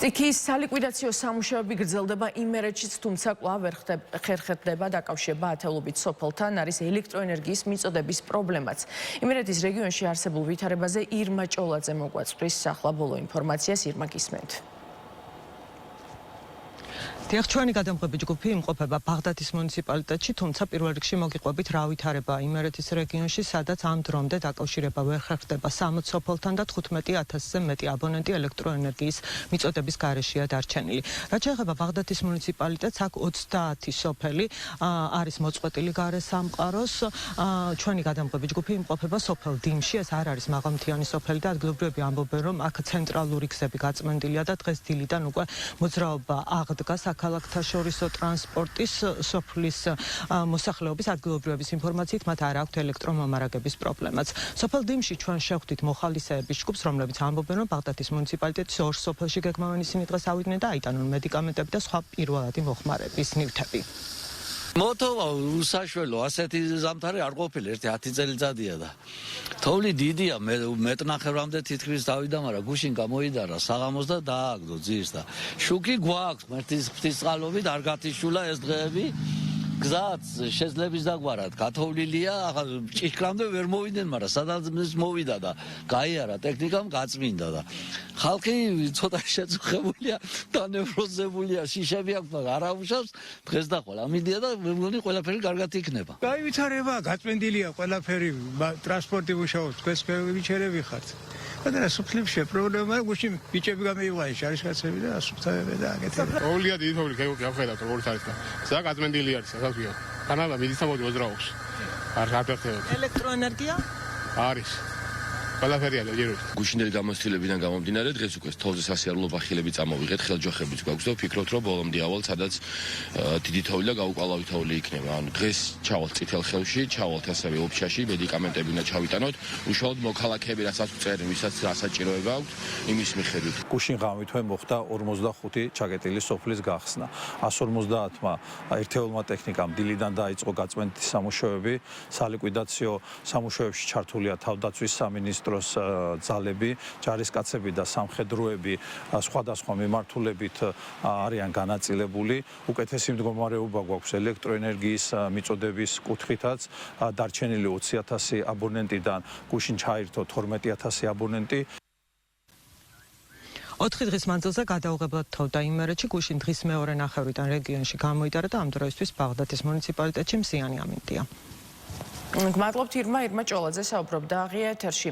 სტიქიის სალიკვიდაციო სამუშაოები გრძელდება იმერეთშიც, თუმცა კვლავ ხერხდება დაკავშირება ათეულობით სოფელთან, არის ელექტროენერგიის მიწოდების პრობლემაც. იმერეთის რეგიონში არსებულ ვითარებაზე ირმა ჭოლაძე მოგვაწვდის. ახლა ბოლო ინფორმაციას ირმა გისმენთ. ჩვენი გადამღები ჯგუფი იმყოფება ბაღდათის მუნიციპალიტეტში, თუმცა პირველ რიგში მოგიყვებით რა ვითარება იმერეთის რეგიონში, სადაც ამ დრომდე დაკავშირება ვერ ხერხდება 60 სოფელთან და 15,000-ზე მეტი აბონენტი ელექტროენერგიის მიწოდების გარეშეა დარჩენილი. რაც შეეხება ბაღდათის მუნიციპალიტეტს, აქ 30 სოფელი არის მოწყვეტილი გარესამყაროს. ჩვენი გადამღები ჯგუფი იმყოფება სოფელ დინში, ეს არ არის მაღალმთიანი სოფელი და ადგილობრივები ამბობენ, რომ აქ ცენტრალური გზები გაწმენდილია და დღეს დილიდან უკვე მოძრაობა აღდგა ქალაქთა შორისო ტრანსპორტის სოფლის მოსახლეობის ადგილობრივების ინფორმაციით მათ არ აქვთ ელექტრომომარაგების პრობლემაც. სოფელ დინში ჩვენ შევხვდით მოხალისეების ჯგუფს, რომლებიც ამბობენ, რომ ბაღდათის მუნიციპალიტეტის ორ სოფელში გეგმავენ ისინი დღეს ავიდნენ და აიტანონ მედიკამენტები და სხვა პირველადი მოხმარების ნივთები. მოტოვა უსაშველო, ასეთი ზამთარი არ ყოფილი, ერთი 10 წელიწადია და თოვლი დიდია, მეტნახევრამდე თითქმის დავიდა, მაგრამ გუშინ გამოიდარა საღამოს და დააგდო ძირს და შუქი გვაქვს, მერტის ღვთისწყალობით არ გათიშულა ეს დღეები. გზაც შეძლების დაგვარად გათოვლილია, ჭიშკრამდე ვერ მოვიდნენ, მაგრამ სადაც მოვიდა და გაიარა ტექნიკამ გაწმინდა და ხალხი ცოტა შეწუხებულია, დანევროზებულია, შიშები აქვს, მაგრამ არ აუშავს, დღეს და ყველა მიდია და მე მგონი ყველაფერი კარგად იქნება. გაივითარება, გაწმენდილია ყველაფერი, ტრანსპორტი მუშაობს, თქვენს ვიჩერები ხართ. და სოფლებში პრობლემა გუშინ ბიჭები გამეიყვანენ, შარიშკაცები და ასუფთავებენ და აკეთებენ. ოვლია დიდი თოვლი გავხედავთ როგორც არის და ზა გაწმენდილი არის სასწაულია. კანალა მიდიცა მოდი მოძრაობს. არ გაფერხებოდ. ელექტროენერგია არის. ყველაფერი არის ჯეროთ. გუშინდელი გამოცდილებიდან გამომდინარე დღეს უკვე თოვლზე სასიარულო ბახილები წამოვიღეთ, ხელჯოხებიც გვაქვს და ვფიქრობთ, რომ ბოლომდე ავალ სადაც დიდი თოვლი და გაუკლავი თოვლი იქნება. ანუ დღეს ჩავალთ წითელ ხელში, ჩავალთ ასევე ოფშაში, მედიკამენტები უნდა ჩავიტანოთ. უშუალოდ მოქალაქეები რასაც წერენ, ვისაც სასაჭიროება აქვს, იმის მიხედვით. გუშინ ღამითვე მოხდა 45 ჩაკეტილი სოფლის გახსნა. 150-მა ერთეულმა ტექნიკამ დილიდან დაიწყო გაწმენდის სამუშაოები, სალიკვიდაციო სამუშაოებში ჩართულია თავდაცვის სამინისტრო ძალები, ჯარისკაცები და სამხედროები სხვადასხვა მიმართულებით არიან განაწილებული. უკეთესი მდგომარეობა გვაქვს ელექტროენერგიის მიწოდების კუთხითაც, დარჩენილი 20,000 აბონენტიდან გუშინ ჩაირთო 12,000 აბონენტი. 4 დღის მანძილზე გადაუღებლად თოვდა იმერეთში, გუშინ დღის მეორე ნახევრიდან რეგიონში გამოიდარა და ამ დროისთვის ბაღდათის მუნიციპალიტეტში მზიანი ამინდია. გმადლობთ ირმა ჭოლაძე საუბრობდა აღია ეთერში.